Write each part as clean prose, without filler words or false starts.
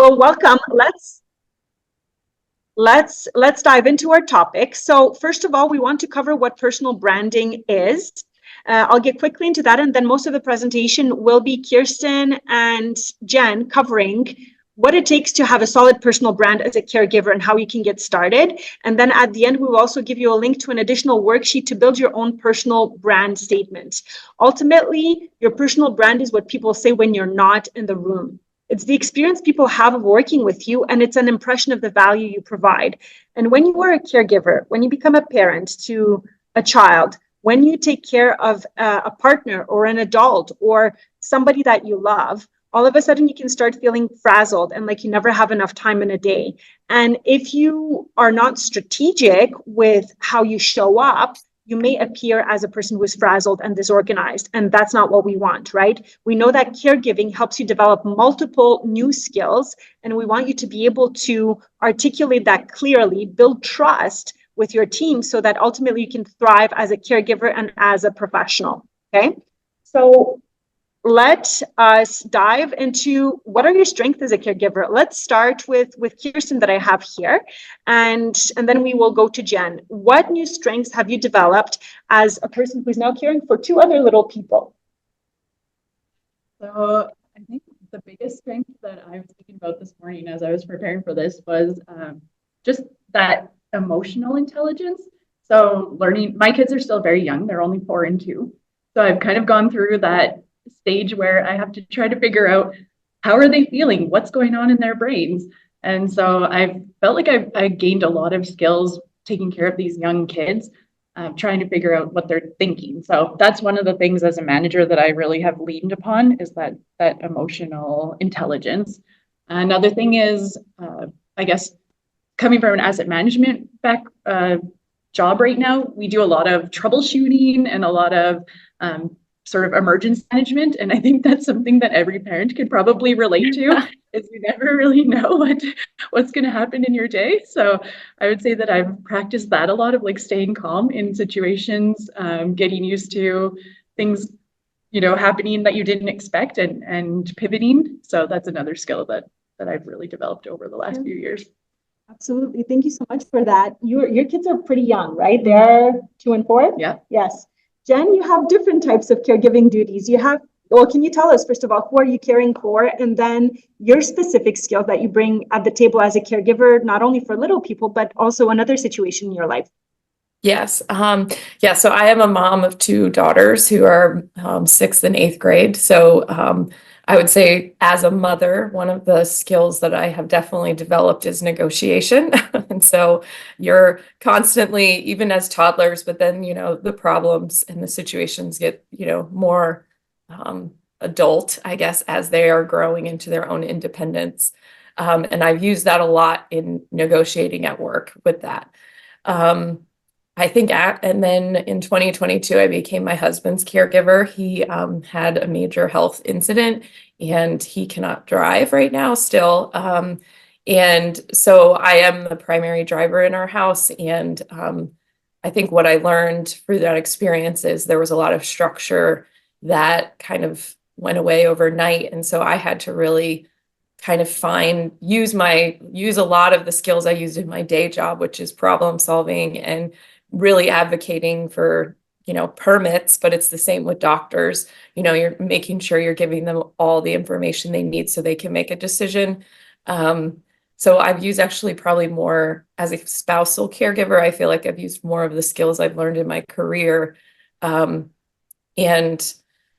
Well, welcome. Let's dive into our topic. So first of all, we want to cover what personal branding is. I'll get quickly into that, and then most of the presentation will be Kirsten and Jen covering what it takes to have a solid personal brand as a caregiver and how you can get started. And then at the end, we will also give you a link to an additional worksheet to build your own personal brand statement. Ultimately, your personal brand is what people say when you're not in the room. It's the experience people have of working with you, and it's an impression of the value you provide. And when you are a caregiver, when you become a parent to a child, when you take care of a partner or an adult or somebody that you love, all of a sudden you can start feeling frazzled and like you never have enough time in a day. And if you are not strategic with how you show up, you may appear as a person who is frazzled and disorganized, and that's not what we want, right? We know that caregiving helps you develop multiple new skills, and we want you to be able to articulate that clearly, build trust with your team so that ultimately you can thrive as a caregiver and as a professional, okay? So let us dive into what are your strengths as a caregiver. Let's start with Kirsten that I have here, and then we will go to Jen. What new strengths have you developed as a person who's now caring for two other little people? So I think the biggest strength that I was thinking about this morning as I was preparing for this was just that emotional intelligence. So learning, my kids are still very young, they're only 4 and 2. So I've kind of gone through that stage where I have to try to figure out how are they feeling, what's going on in their brains. And so I felt like I gained a lot of skills taking care of these young kids, trying to figure out what they're thinking. So that's one of the things as a manager that I really have leaned upon is that emotional intelligence. Another thing is, I guess, coming from an asset management job right now, we do a lot of troubleshooting and a lot of sort of emergency management. And I think that's something that every parent could probably relate to, is you never really know what's going to happen in your day. So I would say that I've practiced that a lot of like staying calm in situations, getting used to things, happening that you didn't expect and pivoting. So that's another skill that I've really developed over the last few years. Absolutely. Thank you so much for that. Your kids are pretty young, right? They're 2 and 4? Yeah. Yes. Jen, you have different types of caregiving duties. Can you tell us, first of all, who are you caring for? And then your specific skills that you bring at the table as a caregiver, not only for little people, but also another situation in your life. Yes. So I am a mom of 2 daughters who are 6th and 8th grade. So I would say as a mother, one of the skills that I have definitely developed is negotiation. And so you're constantly, even as toddlers, but then, the problems and the situations get, more adult, I guess, as they are growing into their own independence. And I've used that a lot in negotiating at work with that. And then in 2022, I became my husband's caregiver. He had a major health incident and he cannot drive right now still. And so I am the primary driver in our house. And I think what I learned through that experience is there was a lot of structure that kind of went away overnight. And so I had to really kind of use a lot of the skills I used in my day job, which is problem solving and really advocating for, permits, but it's the same with doctors. You're making sure you're giving them all the information they need so they can make a decision. So I've used actually probably more as a spousal caregiver. I feel like I've used more of the skills I've learned in my career. And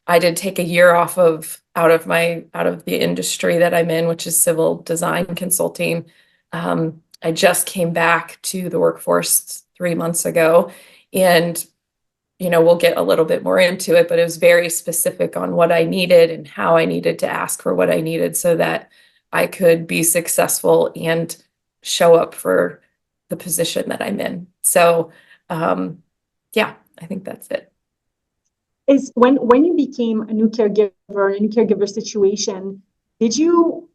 I did take a year off out of the industry that I'm in, which is civil design consulting. I just came back to the workforce 3 months ago, and we'll get a little bit more into it, but it was very specific on what I needed and how I needed to ask for what I needed so that I could be successful and show up for the position that I'm in. So I think that's it. Is when you became a new caregiver situation, did you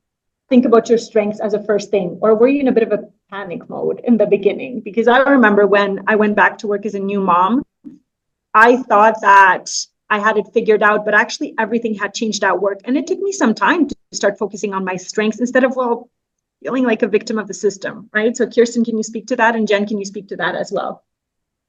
think about your strengths as a first thing, or were you in a bit of a panic mode in the beginning? Because I remember when I went back to work as a new mom, I thought that I had it figured out, but actually everything had changed at work. And it took me some time to start focusing on my strengths instead of, well, feeling like a victim of the system, right? So Kirsten, can you speak to that? And Jen, can you speak to that as well?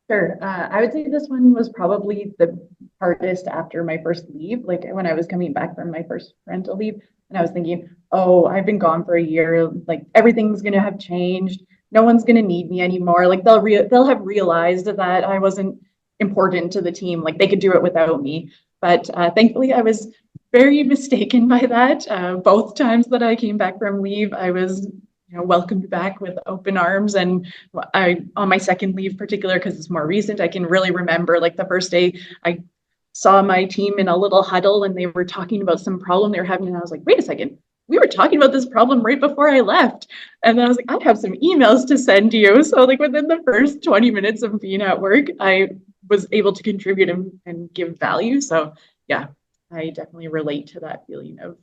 Sure. I would say this one was probably the hardest after my first leave, like when I was coming back from my first parental leave, and I was thinking, oh, I've been gone for a year, like everything's gonna have changed. No one's gonna need me anymore. Like they'll have realized that I wasn't important to the team. Like they could do it without me. But thankfully, I was very mistaken by that. Both times that I came back from leave, I was welcomed back with open arms. And I, on my second leave particular, because it's more recent, I can really remember like the first day I saw my team in a little huddle and they were talking about some problem they were having. And I was like, wait a second, we were talking about this problem right before I left. And then I was like, I have some emails to send you. So like within the first 20 minutes of being at work, I was able to contribute and give value. So yeah, I definitely relate to that feeling of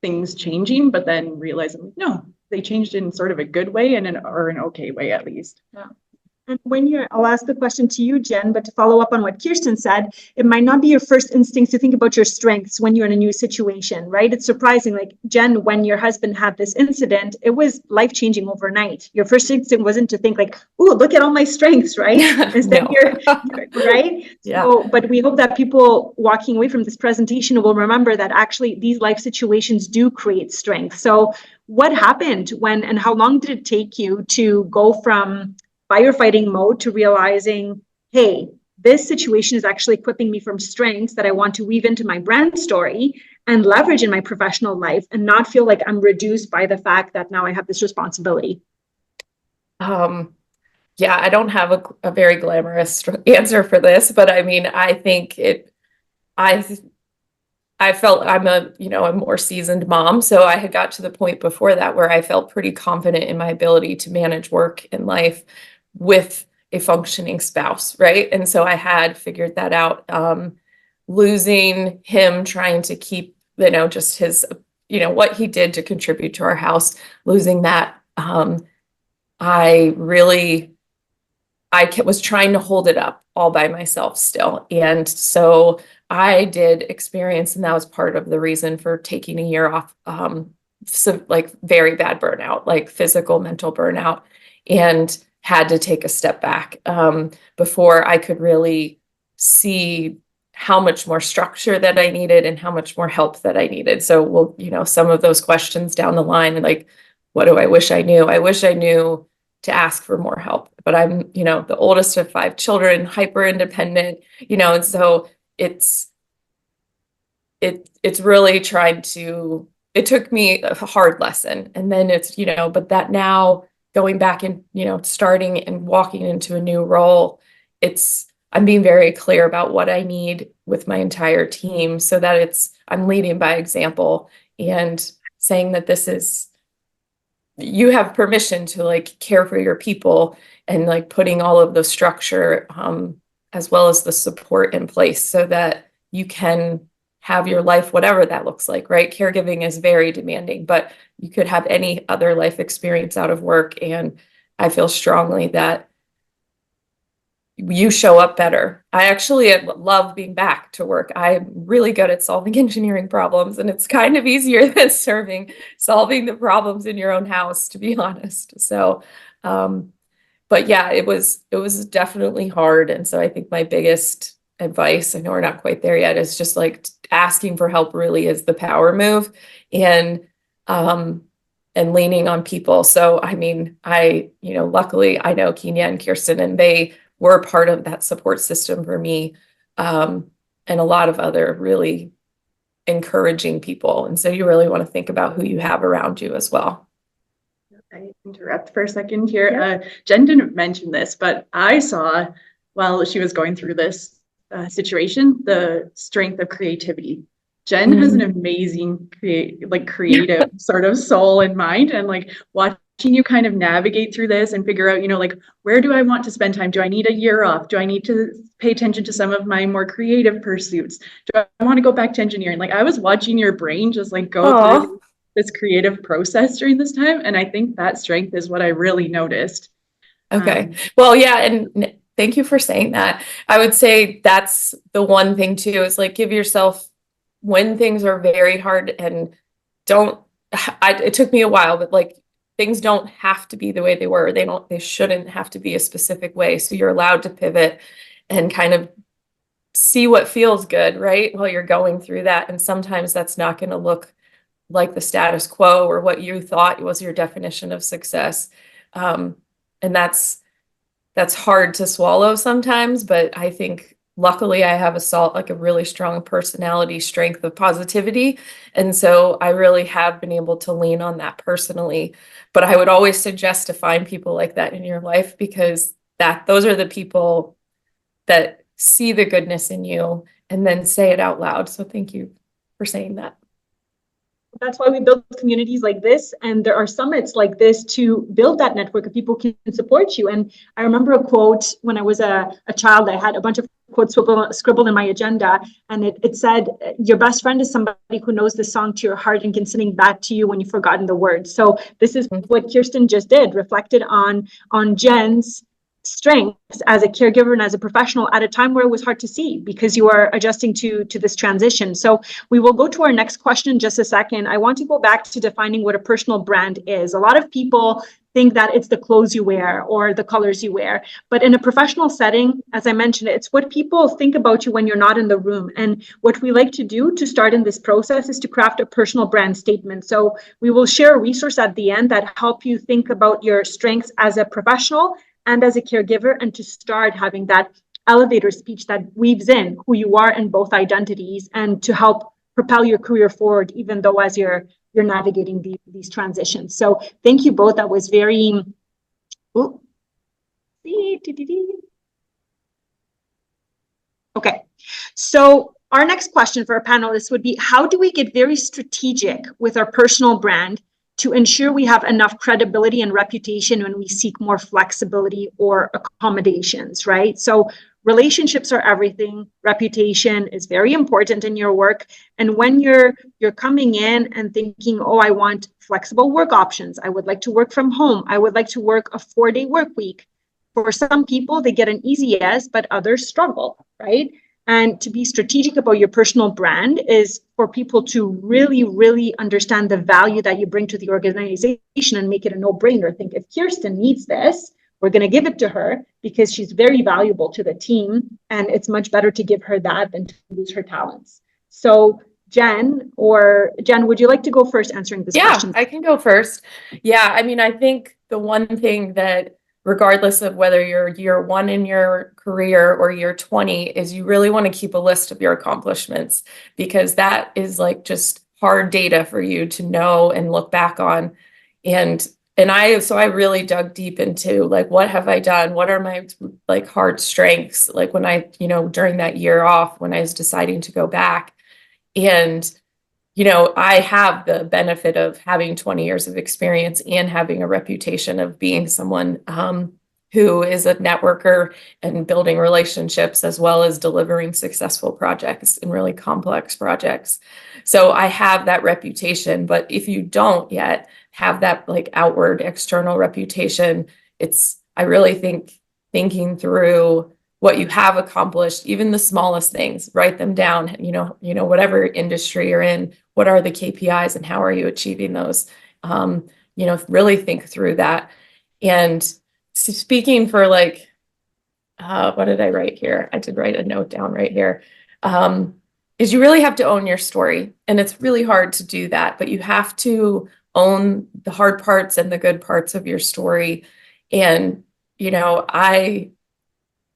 things changing, but then realizing, no, they changed in sort of a good way and or an okay way, at least. Yeah. And when I'll ask the question to you, Jen, but to follow up on what Kirsten said, it might not be your first instinct to think about your strengths when you're in a new situation, right? It's surprising, like Jen, when your husband had this incident, it was life-changing overnight. Your first instinct wasn't to think like, oh, look at all my strengths, right? Instead, you're right? Yeah. So, but we hope that people walking away from this presentation will remember that actually these life situations do create strength. So what happened when, and how long did it take you to go from firefighting mode to realizing, hey, this situation is actually equipping me from strengths that I want to weave into my brand story and leverage in my professional life and not feel like I'm reduced by the fact that now I have this responsibility? Yeah, I don't have a very glamorous answer for this, but I mean, I think I felt I'm a more seasoned mom. So I had got to the point before that where I felt pretty confident in my ability to manage work and life with a functioning spouse, right? And so I had figured that out. Losing him, trying to keep, just his, what he did to contribute to our house, losing that, I was trying to hold it up all by myself still. And so I did experience, and that was part of the reason for taking a year off, so like very bad burnout, like physical, mental burnout, and had to take a step back before I could really see how much more structure that I needed and how much more help that I needed. So some of those questions down the line, like, what do I wish I knew? I wish I knew to ask for more help, but I'm, the oldest of 5 children, hyper independent, and so it's really tried to, it took me a hard lesson. And then it's, but that now going back and, starting and walking into a new role, I'm being very clear about what I need with my entire team so that I'm leading by example and saying that you have permission to like care for your people and like putting all of the structure as well as the support in place so that you can have your life, whatever that looks like, right? Caregiving is very demanding, but you could have any other life experience out of work. And I feel strongly that you show up better. I actually love being back to work. I'm really good at solving engineering problems, and it's kind of easier than solving the problems in your own house, to be honest. So, but yeah, it was definitely hard. And so I think my biggest advice, I know we're not quite there yet, is just like asking for help really is the power move, and leaning on people. So, I mean, luckily I know Kinia and Kirsten, and they were part of that support system for me, and a lot of other really encouraging people. And so you really want to think about who you have around you as well. I interrupt for a second here. Yeah. Jen didn't mention this, but I saw while she was going through this situation, the strength of creativity. Jen has an amazing creative sort of soul and mind, and like watching you kind of navigate through this and figure out, like, where do I want to spend time? Do I need a year off? Do I need to pay attention to some of my more creative pursuits? Do I want to go back to engineering? Like, I was watching your brain just like go through this creative process during this time. And I think that strength is what I really noticed. Okay. Well, yeah. And thank you for saying that. I would say that's the one thing too, is like, give yourself, when things are very hard, and it took me a while, but like, things don't have to be the way they were. They shouldn't have to be a specific way. So you're allowed to pivot and kind of see what feels good, right? While you're going through that. And sometimes that's not going to look like the status quo or what you thought was your definition of success. And that's hard to swallow sometimes, but I think luckily I have a really strong personality strength of positivity. And so I really have been able to lean on that personally. But I would always suggest to find people like that in your life, because those are the people that see the goodness in you and then say it out loud. So thank you for saying that. That's why we build communities like this, and there are summits like this to build that network of people who can support you. And I remember a quote when I was a child. I had a bunch of quotes scribbled in my agenda, and it said, your best friend is somebody who knows the song to your heart and can sing back to you when you've forgotten the words. So this is what Kirsten just did, reflected on Jen's strengths as a caregiver and as a professional at a time where it was hard to see because you are adjusting to this transition. So we will go to our next question in just a second. I want to go back to defining what a personal brand is. A lot of people think that it's the clothes you wear or the colors you wear, but in a professional setting, as I mentioned, it's what people think about you when you're not in the room. And what we like to do to start in this process is to craft a personal brand statement. So we will share a resource at the end that help you think about your strengths as a professional and as a caregiver, and to start having that elevator speech that weaves in who you are in both identities, and to help propel your career forward, even though as you're navigating these transitions. So thank you both. That was very, okay. So our next question for our panelists would be, how do we get very strategic with our personal brand to ensure we have enough credibility and reputation when we seek more flexibility or accommodations, right? So relationships are everything. Reputation is very important in your work. And when you're coming in and thinking, oh, I want flexible work options, I would like to work from home, I would like to work a 4-day work week. For some people, they get an easy yes, but others struggle, right? And to be strategic about your personal brand is for people to really, really understand the value that you bring to the organization and make it a no-brainer. Think, if Kirsten needs this, we're going to give it to her because she's very valuable to the team, and it's much better to give her that than to lose her talents. So Jen, would you like to go first answering this question? Yeah, I can go first. Yeah, I mean, I think the one thing that, regardless of whether you're year 1 in your career or year 20, is you really want to keep a list of your accomplishments, because that is like just hard data for you to know and look back on. And I really dug deep into, like, what have I done? What are my like hard strengths? Like when I, during that year off, when I was deciding to go back, and I have the benefit of having 20 years of experience and having a reputation of being someone who is a networker and building relationships, as well as delivering successful projects and really complex projects. So I have that reputation. But if you don't yet have that like outward external reputation, I really think thinking through what you have accomplished, even the smallest things, write them down, whatever industry you're in, what are the KPIs and how are you achieving those? Really think through that. And speaking for like, what did I write here? I did write a note down right here. Is you really have to own your story. And it's really hard to do that, but you have to own the hard parts and the good parts of your story. And,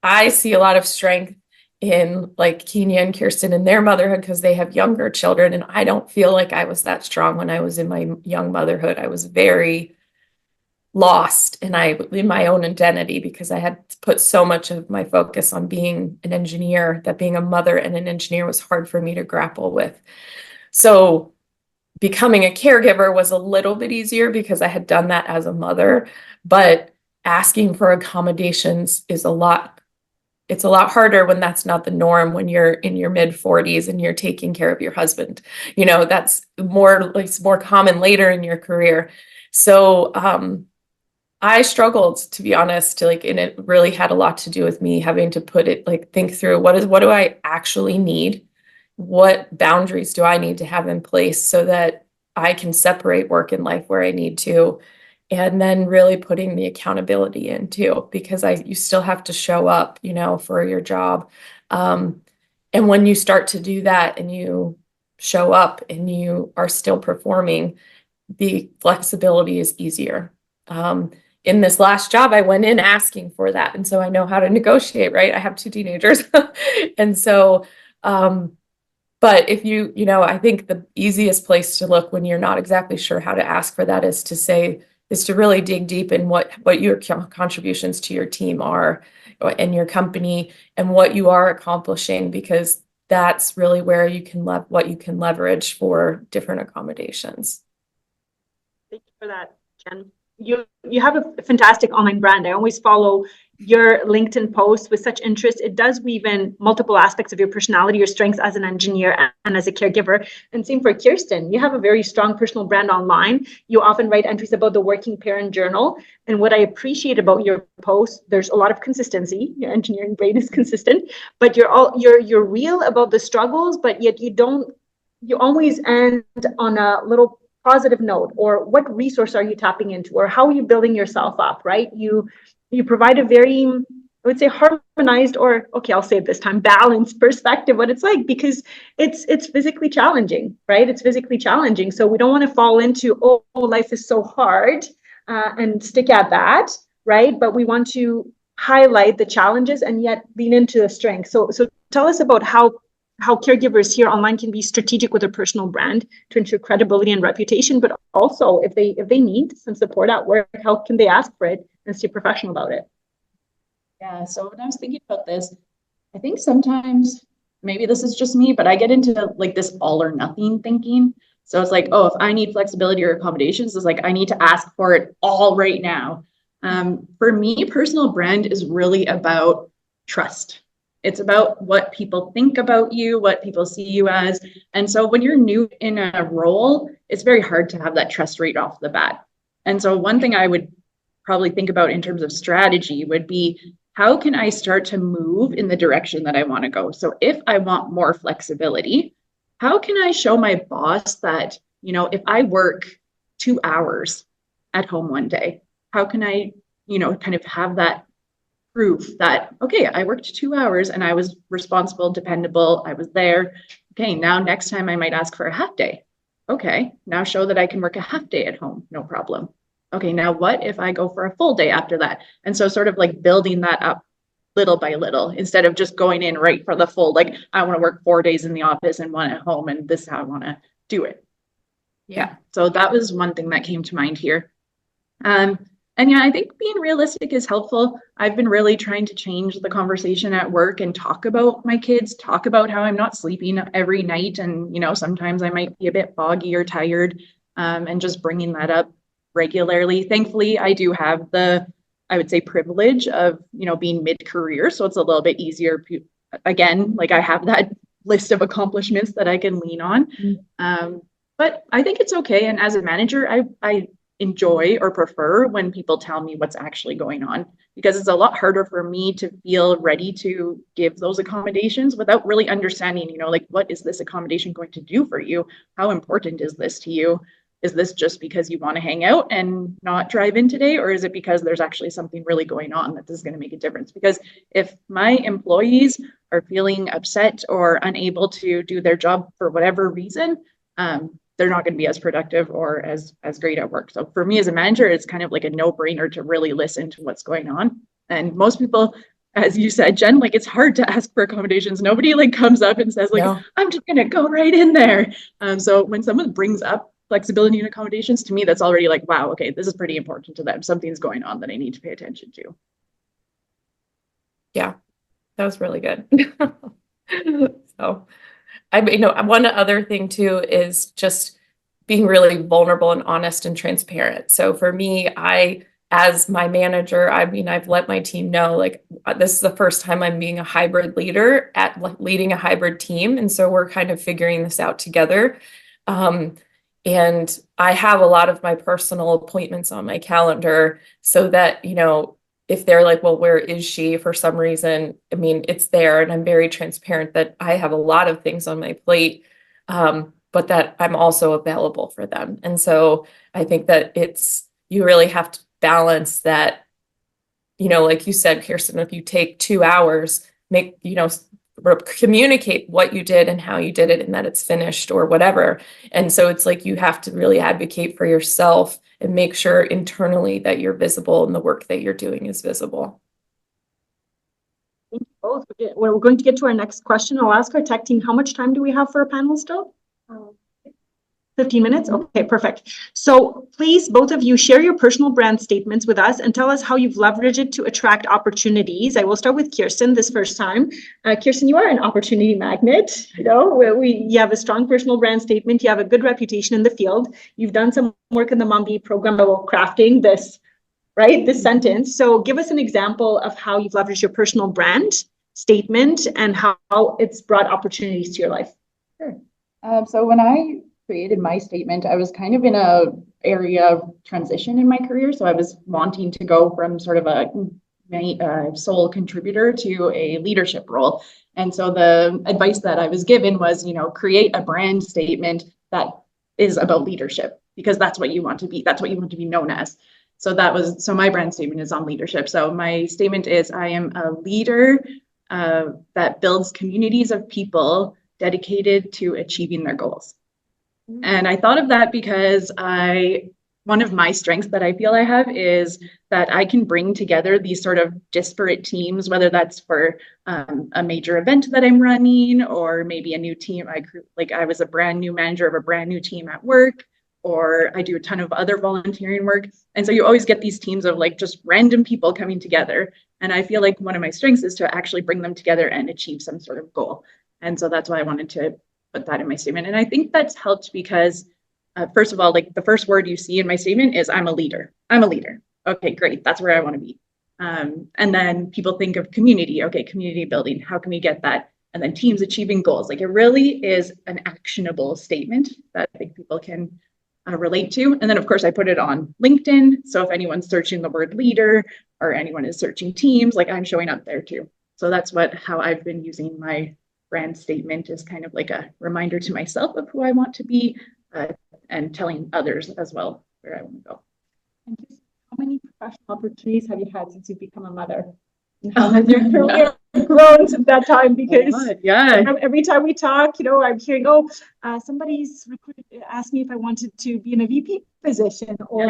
I see a lot of strength in like Kinia and Kirsten in their motherhood because they have younger children. And I don't feel like I was that strong when I was in my young motherhood. I was very lost in my own identity because I had put so much of my focus on being an engineer, that being a mother and an engineer was hard for me to grapple with. So becoming a caregiver was a little bit easier because I had done that as a mother, but asking for accommodations is it's a lot harder when that's not the norm, when you're in your mid 40s and you're taking care of your husband. That's more common later in your career. So I struggled, to be honest, and it really had a lot to do with me having to think through what do I actually need? What boundaries do I need to have in place so that I can separate work and life where I need to? and then really putting the accountability in too, because you still have to show up, for your job. And when you start to do that and you show up and you are still performing, the flexibility is easier. In this last job, I went in asking for that. And so I know how to negotiate, right? I have 2 teenagers. And so, but if I think the easiest place to look when you're not exactly sure how to ask for that is to really dig deep in what your contributions to your team are and your company and what you are accomplishing, because that's really where you can what you can leverage for different accommodations. Thank you for that, Jen. You have a fantastic online brand. I always follow your LinkedIn posts with such interest. It does weave in multiple aspects of your personality, your strengths as an engineer and as a caregiver. And same for Kirsten. You have a very strong personal brand online. You often write entries about the working parent journal. And what I appreciate about your posts, there's a lot of consistency. Your engineering brain is consistent, but you're real about the struggles, but yet you always end on a little positive note, or what resource are you tapping into, or how are you building yourself up, right? You provide a very, I would say, harmonized, or okay, I'll say it this time, balanced perspective what it's like, because it's physically challenging, right? It's physically challenging. So we don't want to fall into, oh, life is so hard, and stick at that, right? But we want to highlight the challenges and yet lean into the strength. So tell us about how caregivers here online can be strategic with their personal brand to ensure credibility and reputation, but also if they need some support at work, how can they ask for it and stay professional about it? Yeah, so when I was thinking about this, I think sometimes, maybe this is just me, but I get into like this all or nothing thinking. So it's like, oh, if I need flexibility or accommodations, it's like I need to ask for it all right now. For me, personal brand is really about trust. It's about what people think about you, what people see you as. And so when you're new in a role, it's very hard to have that trust right off the bat. And so one thing I would probably think about in terms of strategy would be, how can I start to move in the direction that I want to go? So if I want more flexibility, how can I show my boss that, if I work 2 hours at home one day, how can I, kind of have that proof that, okay, I worked 2 hours and I was responsible, dependable, I was there. Okay, now next time I might ask for a half day. Okay, now show that I can work a half day at home, no problem. Okay, now what if I go for a full day after that? And so sort of like building that up little by little, instead of just going in right for the full, like I want to work 4 days in the office and 1 at home, and this is how I want to do it. Yeah, so that was one thing that came to mind here. And yeah, I think being realistic is helpful. I've been really trying to change the conversation at work and talk about my kids, talk about how I'm not sleeping every night. And, sometimes I might be a bit foggy or tired, and just bringing that up regularly. Thankfully, I do have I would say, privilege of, being mid-career. So it's a little bit easier. Again, like I have that list of accomplishments that I can lean on. But I think it's okay. And as a manager, I enjoy or prefer when people tell me what's actually going on, because it's a lot harder for me to feel ready to give those accommodations without really understanding, like, what is this accommodation going to do for you? How important is this to you? Is this just because you want to hang out and not drive in today? Or is it because there's actually something really going on that is going to make a difference? Because if my employees are feeling upset or unable to do their job for whatever reason, they're not going to be as productive or as great at work. So for me as a manager, it's kind of like a no-brainer to really listen to what's going on. And most people, as you said, Jen, like it's hard to ask for accommodations. Nobody like comes up and says like, no, I'm just going to go right in there. So when someone brings up flexibility and accommodations, to me, that's already like, wow, okay, this is pretty important to them. Something's going on that I need to pay attention to. Yeah, that was really good. So one other thing too is just being really vulnerable and honest and transparent. So for me, as my manager, I've let my team know, like, this is the first time I'm being a hybrid leader at leading a hybrid team. And so we're kind of figuring this out together. And I have a lot of my personal appointments on my calendar so that, if they're like, well, where is she for some reason? It's there, and I'm very transparent that I have a lot of things on my plate, but that I'm also available for them. And so I think that it's you really have to balance that, like you said, Kirsten, if you take 2 hours, communicate what you did and how you did it and that it's finished or whatever. And so it's like you have to really advocate for yourself and make sure internally that you're visible and the work that you're doing is visible. Thank you both. We're going to get to our next question. I'll ask our tech team, how much time do we have for a panel still? 15 minutes? Okay, perfect. So please, both of you, share your personal brand statements with us and tell us how you've leveraged it to attract opportunities. I will start with Kirsten this first time. Kirsten, you are an opportunity magnet. You have a strong personal brand statement. You have a good reputation in the field. You've done some work in the Mom-B program about crafting this, right? This sentence. So give us an example of how you've leveraged your personal brand statement and how it's brought opportunities to your life. Sure. So when I created my statement, I was kind of in a area of transition in my career. So I was wanting to go from sort of a sole contributor to a leadership role. And so the advice that I was given was, create a brand statement that is about leadership, because that's what you want to be. That's what you want to be known as. So my brand statement is on leadership. So my statement is, I am a leader that builds communities of people dedicated to achieving their goals. And I thought of that because one of my strengths that I feel I have is that I can bring together these sort of disparate teams, whether that's for a major event that I'm running, or maybe a new team. I was a brand new manager of a brand new team at work, or I do a ton of other volunteering work. And so you always get these teams of just random people coming together. And I feel like one of my strengths is to actually bring them together and achieve some sort of goal. And so that's why I wanted to put that in my statement. And I think that's helped because, first of all, the first word you see in my statement is I'm a leader. I'm a leader. Okay, great. That's where I want to be. And then people think of community. Okay, community building. How can we get that? And then teams achieving goals. It really is an actionable statement that I think people can relate to. And then, of course, I put it on LinkedIn. So if anyone's searching the word leader or anyone is searching teams, I'm showing up there too. So that's how I've been using my brand statement, is kind of like a reminder to myself of who I want to be, and telling others as well where I want to go. And how many professional opportunities have you had since you've become a mother? And how has your career grown since that time? Because every time we talk, I'm hearing, somebody's recruited asked me if I wanted to be in a VP position, or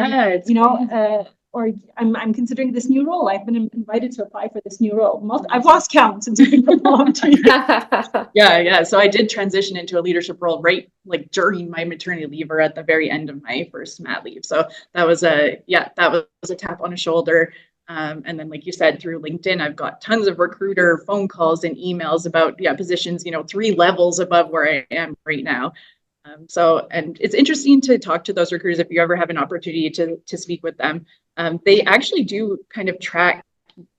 or I'm considering this new role. I've been invited to apply for this new role. I've lost count since it's been long to you. Yeah. So I did transition into a leadership role right during my maternity leave, or at the very end of my first mat leave. So that was a tap on a shoulder. And then, like you said, through LinkedIn, I've got tons of recruiter phone calls and emails about positions, 3 levels above where I am right now. And it's interesting to talk to those recruiters if you ever have an opportunity to speak with them. They actually do kind of track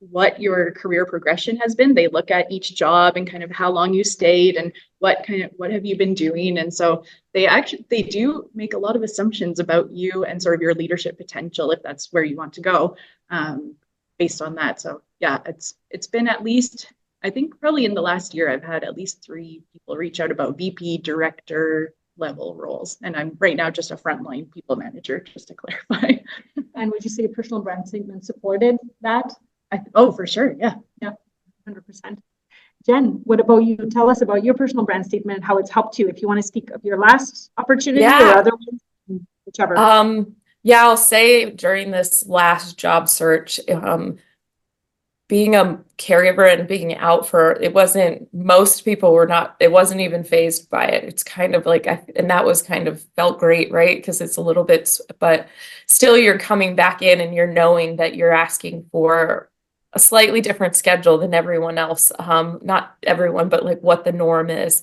what your career progression has been. They look at each job and kind of how long you stayed and what have you been doing. And so they do make a lot of assumptions about you and sort of your leadership potential, if that's where you want to go, based on that. So yeah, it's been at least, I think probably in the last year, I've had at least 3 people reach out about VP, director level roles. And I'm right now just a frontline people manager, just to clarify. And would you say your personal brand statement supported that? For sure. Yeah. 100%. Jen, what about you? Tell us about your personal brand statement and how it's helped you. If you want to speak of your last opportunity or other ones, whichever. I'll say during this last job search, being a caregiver and being out most people were not, it wasn't even fazed by it. It's kind of and that was kind of felt great, right? Because it's a little bit, but still you're coming back in and you're knowing that you're asking for a slightly different schedule than everyone else. Not everyone, but what the norm is.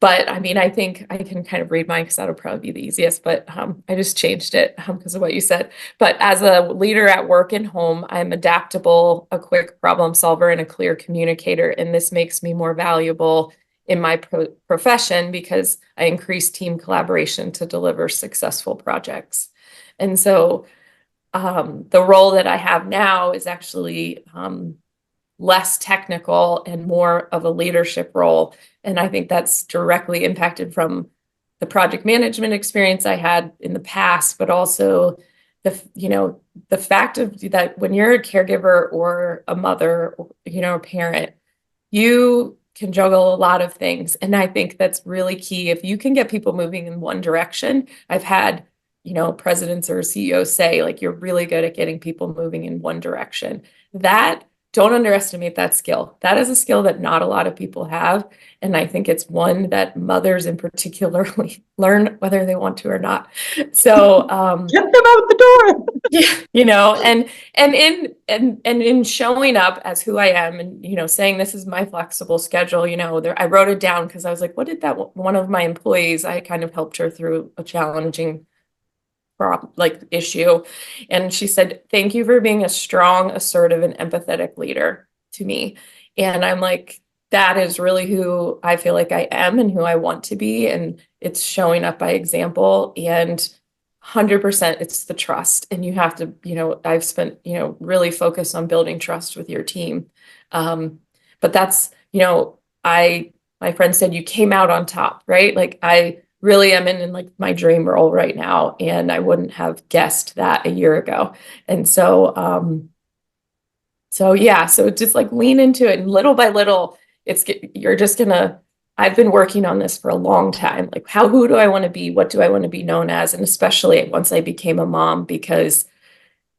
But I mean, I think I can kind of read mine because that'll probably be the easiest, but I just changed it because of what you said. But as a leader at work and home, I'm adaptable, a quick problem solver, and a clear communicator. And this makes me more valuable in my profession because I increase team collaboration to deliver successful projects. And so the role that I have now is actually less technical and more of a leadership role. And I think that's directly impacted from the project management experience I had in the past, but also the fact of that when you're a caregiver or a mother, a parent, you can juggle a lot of things. And I think that's really key. If you can get people moving in one direction, I've had, presidents or CEOs say, like, you're really good at getting people moving in one direction. Don't underestimate that skill. That is a skill that not a lot of people have. And I think it's one that mothers in particular learn whether they want to or not. So get them out the door. Yeah, and in showing up as who I am and saying this is my flexible schedule, I wrote it down because I was like, what did that one of my employees, I kind of helped her through a challenging issue. And she said, thank you for being a strong, assertive, and empathetic leader to me. And I'm like, that is really who I feel like I am and who I want to be. And it's showing up by example. And 100% it's the trust. And you have to, I've spent, really focus on building trust with your team. But that's, my friend said, you came out on top, right? Like I really am in like my dream role right now. And I wouldn't have guessed that a year ago. And so just like lean into it and little by little, I've been working on this for a long time. Like who do I want to be? What do I want to be known as? And especially once I became a mom, because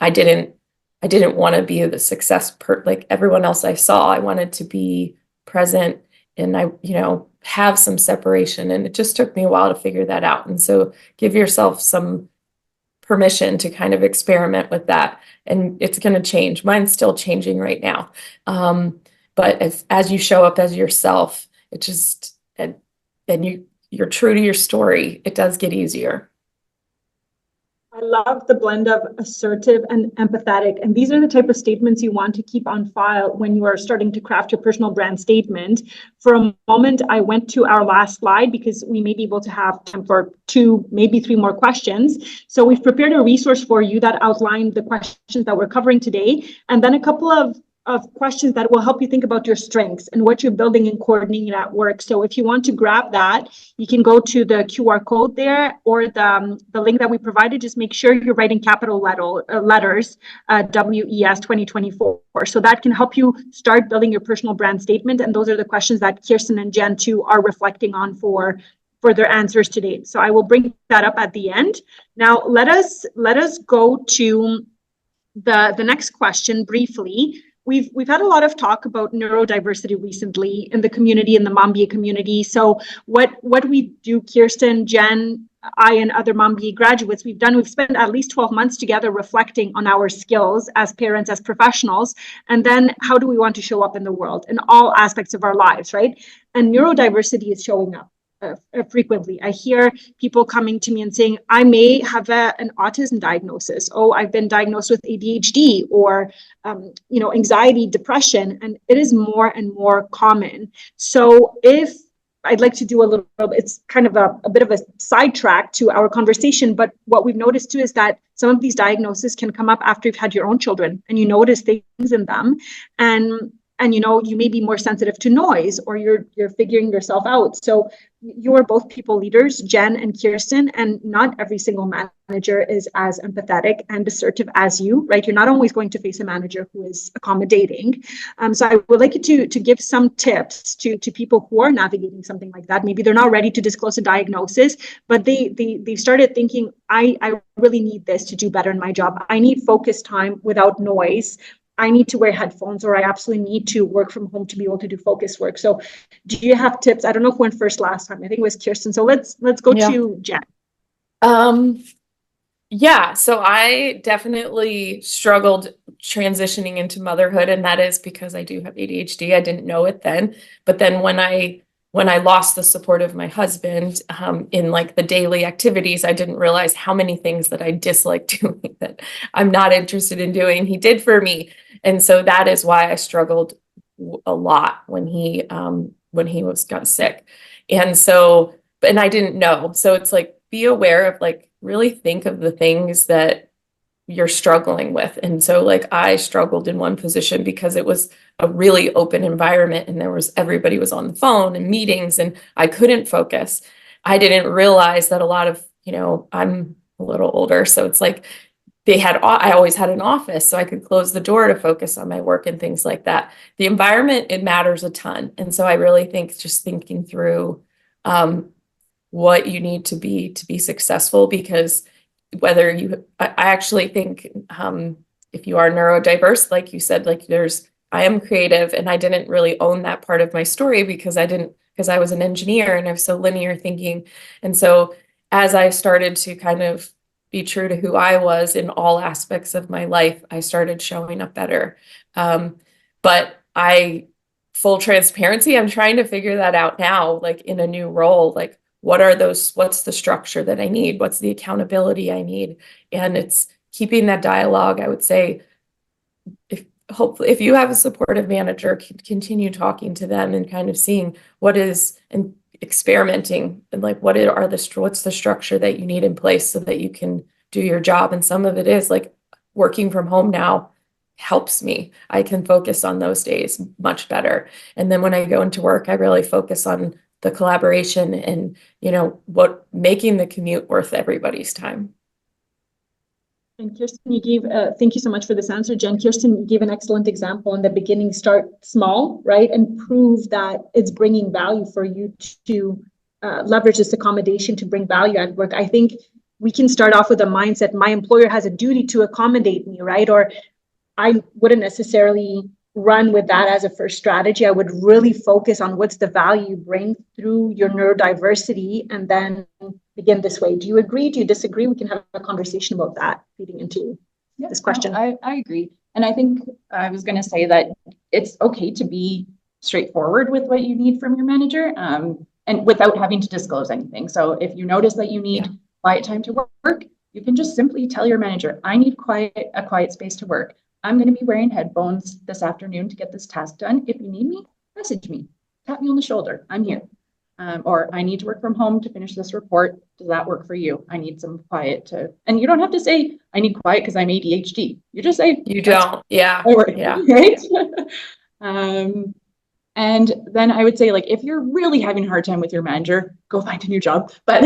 I didn't want to be the success like everyone else I saw. I wanted to be present and have some separation. And it just took me a while to figure that out. And so give yourself some permission to kind of experiment with that. And it's going to change. Mine's still changing right now. But as you show up as yourself, it just, and you're true to your story, it does get easier. I love the blend of assertive and empathetic. And these are the type of statements you want to keep on file when you are starting to craft your personal brand statement. For a moment, I went to our last slide because we may be able to have time for 2, maybe 3 more questions. So we've prepared a resource for you that outlined the questions that we're covering today, and then a couple of questions that will help you think about your strengths and what you're building and coordinating at work. So if you want to grab that, you can go to the QR code there or the link that we provided. Just make sure you're writing capital letters, WES 2024. So that can help you start building your personal brand statement. And those are the questions that Kirsten and Jen too are reflecting on for their answers today. So I will bring that up at the end. Now let us go to the next question briefly. We've had a lot of talk about neurodiversity recently in the community, in the MomBA community. So what we do, Kirsten, Jen, I, and other MomBA graduates, we've spent at least 12 months together reflecting on our skills as parents, as professionals, and then how do we want to show up in the world in all aspects of our lives, right? And neurodiversity is showing up frequently. I hear people coming to me and saying, I may have an autism diagnosis. Oh, I've been diagnosed with ADHD or, anxiety, depression, and it is more and more common. So if I'd like to do it's kind of a bit of a sidetrack to our conversation, but what we've noticed too is that some of these diagnoses can come up after you've had your own children and you notice things in them. And you may be more sensitive to noise, or you're figuring yourself out. So you are both people leaders, Jen and Kirsten, and not every single manager is as empathetic and assertive as you, right? You're not always going to face a manager who is accommodating. So I would like you to give some tips to people who are navigating something like that. Maybe they're not ready to disclose a diagnosis, but they've started thinking, I really need this to do better in my job. I need focus time without noise. I need to wear headphones, or I absolutely need to work from home to be able to do focus work. So do you have tips? I don't know who went first last time. I think it was Kirsten. So let's go to Jen. So I definitely struggled transitioning into motherhood, and that is because I do have ADHD. I didn't know it then, but then when I lost the support of my husband in like the daily activities, I didn't realize how many things that I disliked doing that I'm not interested in doing, he did for me. And so that is why I struggled a lot when he got sick. And so, and I didn't know. So it's like, be aware of, like, really think of the things that you're struggling with. And so like I struggled in one position because it was a really open environment and everybody was on the phone and meetings and I couldn't focus. I didn't realize that a lot of, you know, I'm a little older, so it's like I always had an office so I could close the door to focus on my work and things like that. The environment, it matters a ton. And so I really think just thinking through what you need to be successful, because whether you, I actually think if you are neurodiverse, like you said, like I am creative, and I didn't really own that part of my story because I was an engineer and I was so linear thinking. And so as I started to kind of be true to who I was in all aspects of my life, I started showing up better. But full transparency, I'm trying to figure that out now, like in a new role, like what's the structure that I need? What's the accountability I need? And it's keeping that dialogue. I would say, hopefully, if you have a supportive manager, continue talking to them and kind of seeing and experimenting and like what's the structure that you need in place so that you can do your job. And some of it is like working from home now helps me. I can focus on those days much better. And then when I go into work, I really focus on the collaboration and, you know, making the commute worth everybody's time. And Kirsten, you gave, thank you so much for this answer, Jen. Kirsten, you gave an excellent example in the beginning. Start small, right? And prove that it's bringing value for you to leverage this accommodation to bring value at work. I think we can start off with a mindset, my employer has a duty to accommodate me, right? Or I wouldn't necessarily run with that as a first strategy. I would really focus on what's the value you bring through your neurodiversity and then begin this way. Do you agree? Do you disagree? We can have a conversation about that feeding into this question. No, I agree. And I think I was going to say that it's okay to be straightforward with what you need from your manager and without having to disclose anything. So if you notice that you need quiet time to work, you can just simply tell your manager, I need a quiet space to work. I'm going to be wearing headphones this afternoon to get this task done. If you need me, message me, tap me on the shoulder. I'm here. Or I need to work from home to finish this report. Does that work for you? I need some quiet and you don't have to say, I need quiet because I'm ADHD. You just say, you don't. Yeah. Yeah. Right. And then I would say, like, if you're really having a hard time with your manager, go find a new job. But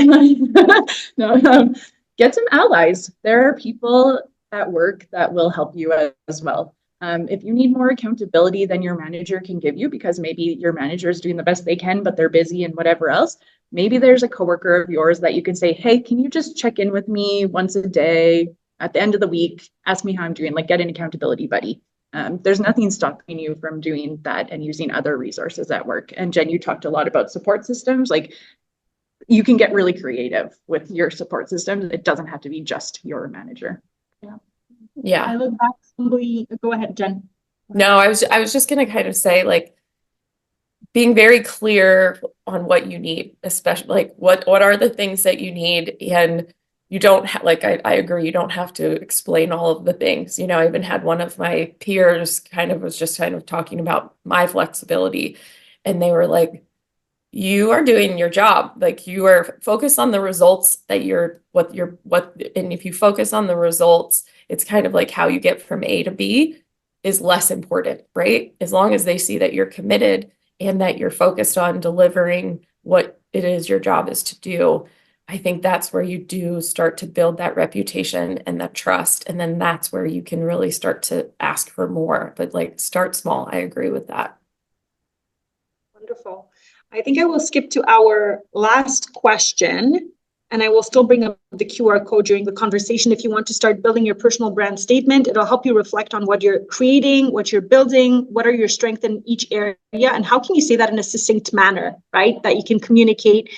get some allies. There are people at work that will help you as well. If you need more accountability than your manager can give you, because maybe your manager is doing the best they can, but they're busy and whatever else, maybe there's a coworker of yours that you can say, hey, can you just check in with me once a day at the end of the week? Ask me how I'm doing, like get an accountability buddy. There's nothing stopping you from doing that and using other resources at work. And Jen, you talked a lot about support systems. Like you can get really creative with your support system. It doesn't have to be just your manager. Yeah. I look back humbly. Go ahead, Jen. No, I was just going to kind of say, like, being very clear on what you need, especially like what are the things that you need. And you don't have, like, I agree, you don't have to explain all of the things. You know, I even had one of my peers was just kind of talking about my flexibility, and they were like, you are doing your job. Like, you are focused on the results and if you focus on the results, it's kind of like how you get from A to B is less important, right? As long as they see that you're committed and that you're focused on delivering what it is your job is to do, I think that's where you do start to build that reputation and that trust. And then that's where you can really start to ask for more, but like start small. I agree with that. Wonderful. I think I will skip to our last question, and I will still bring up the QR code during the conversation. If you want to start building your personal brand statement, it'll help you reflect on what you're creating, what you're building, what are your strengths in each area, and how can you say that in a succinct manner, right? That you can communicate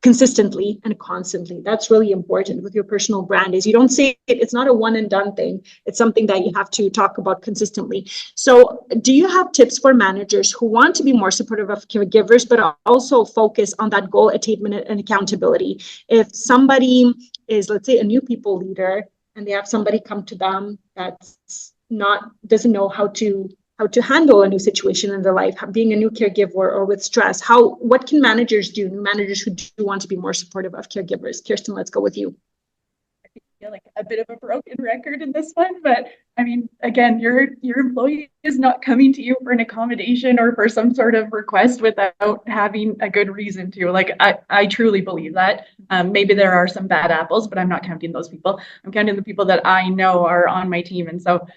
consistently and constantly. That's really important with your personal brand. Is you don't say it's not a one and done thing. It's something that you have to talk about consistently. So do you have tips for managers who want to be more supportive of caregivers, but also focus on that goal attainment and accountability? If somebody is, let's say, a new people leader and they have somebody come to them doesn't know how to handle a new situation in their life, being a new caregiver or with stress, what can managers do, new managers who do want to be more supportive of caregivers? Kirsten, let's go with you. feel like a bit of a broken record in this one, but I mean, again, your employee is not coming to you for an accommodation or for some sort of request without having a good reason to. Like, I truly believe that. Maybe there are some bad apples, but I'm not counting those people. I'm counting the people that I know are on my team. And so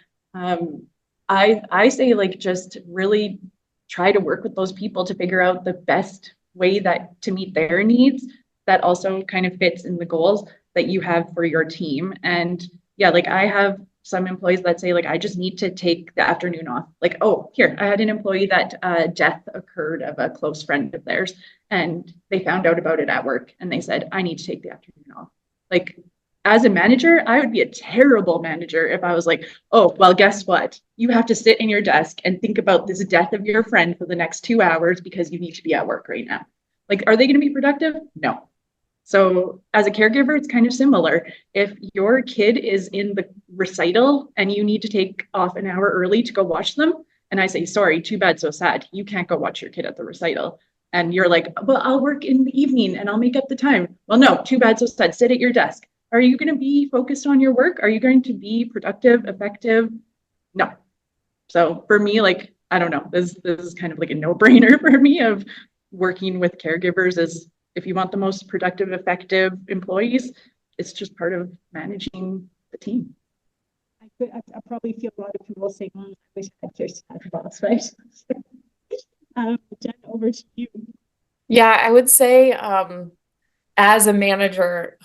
I say, like, just really try to work with those people to figure out the best way that to meet their needs that also kind of fits in the goals that you have for your team. And yeah, like, I have some employees that say, like, I just need to take the afternoon off. Like, oh, here, I had an employee that death occurred of a close friend of theirs, and they found out about it at work, and they said, I need to take the afternoon off. Like, as a manager, I would be a terrible manager if I was like, oh, well, guess what? You have to sit in your desk and think about this death of your friend for the next 2 hours because you need to be at work right now. Like, are they going to be productive? No. So as a caregiver, it's kind of similar. If your kid is in the recital and you need to take off an hour early to go watch them, and I say, sorry, too bad, so sad, you can't go watch your kid at the recital. And you're like, well, I'll work in the evening and I'll make up the time. Well, no, too bad, so sad, sit at your desk. Are you going to be focused on your work? Are you going to be productive, effective? No. So for me, like, I don't know, this is kind of like a no-brainer for me of working with caregivers. Is if you want the most productive, effective employees, it's just part of managing the team. I probably feel a lot of people saying, oh, I wish I had Kirsten as a boss, right? Jen, over to you. Yeah, I would say as a manager,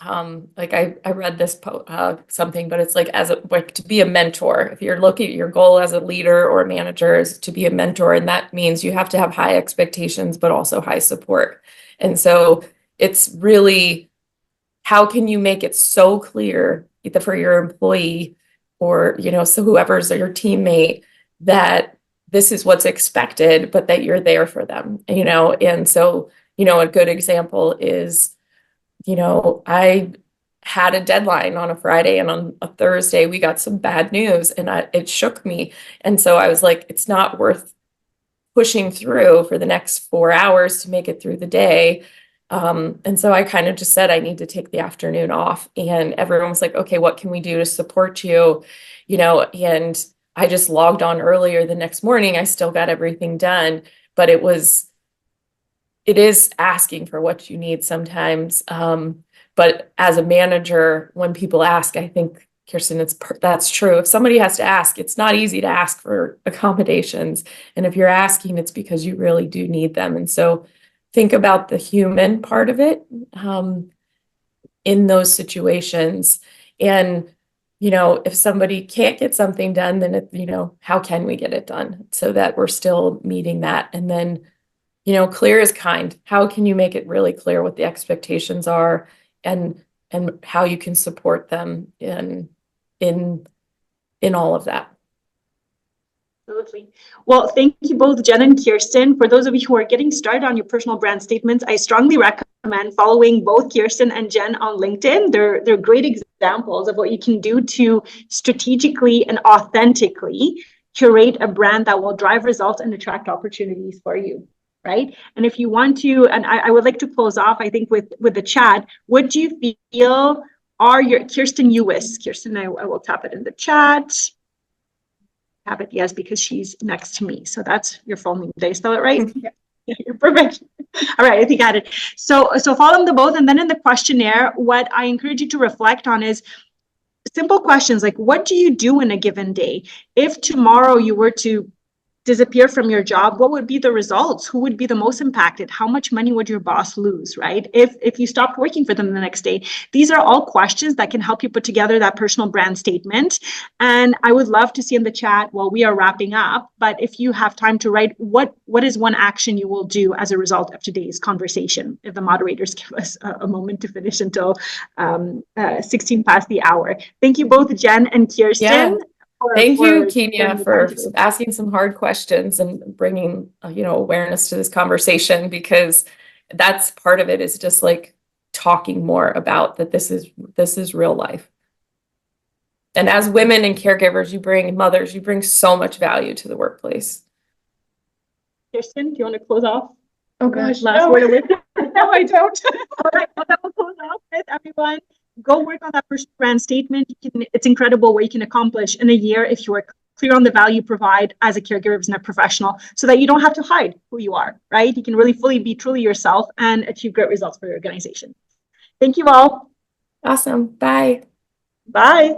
like I read this something, but it's like like to be a mentor. If you're looking at your goal as a leader or a manager is to be a mentor, and that means you have to have high expectations, but also high support. And so it's really, how can you make it so clear either for your employee or, so whoever's your teammate, that this is what's expected, but that you're there for them, And so, a good example is, I had a deadline on a Friday, and on a Thursday we got some bad news, and it shook me. And so I was like, it's not worth pushing through for the next 4 hours to make it through the day. And so I kind of just said, I need to take the afternoon off. And everyone was like, okay, what can we do to support you? And I just logged on earlier the next morning. I still got everything done, but it is asking for what you need sometimes. But as a manager, when people ask, I think, Kirsten, that's true. If somebody has to ask, it's not easy to ask for accommodations. And if you're asking, it's because you really do need them. And so think about the human part of it in those situations. And, if somebody can't get something done, then, how can we get it done so that we're still meeting that? And then, clear is kind. How can you make it really clear what the expectations are and how you can support them in all of that? Absolutely. Well, thank you both, Jen and Kirsten. For those of you who are getting started on your personal brand statements, I strongly recommend following both Kirsten and Jen on LinkedIn. They're great examples of what you can do to strategically and authentically curate a brand that will drive results and attract opportunities for you. Right. And if you want to, and I would like to close off, I think, with the chat, what do you feel are your Kirsten Ewis? Kirsten, I will tap it in the chat. Have it, yes, because she's next to me. So that's your full name. Did I spell it right? Yeah. You're perfect. All right, I think I got it. So follow them both. And then in the questionnaire, what I encourage you to reflect on is simple questions like, what do you do in a given day? If tomorrow you were to disappear from your job, what would be the results? Who would be the most impacted? How much money would your boss lose, right? If you stopped working for them the next day? These are all questions that can help you put together that personal brand statement. And I would love to see in the chat while we are wrapping up, but if you have time to write, what is one action you will do as a result of today's conversation? If the moderators give us a moment to finish until 16 past the hour. Thank you both, Jen and Kirsten. Yeah. Thank you, Kinia, for for asking some hard questions and bringing, awareness to this conversation, because that's part of it, is just like talking more about that. This is real life. And as women and caregivers, mothers, you bring so much value to the workplace. Kirsten, do you want to close off? Oh gosh, Last word of wisdom? no, I don't. All right, well, that will close off with everyone. go work on that personal brand statement. It's incredible what you can accomplish in a year if you are clear on the value you provide as a caregiver, as a professional, so that you don't have to hide who you are, right? You can really fully be truly yourself and achieve great results for your organization. Thank you all. Awesome. Bye. Bye.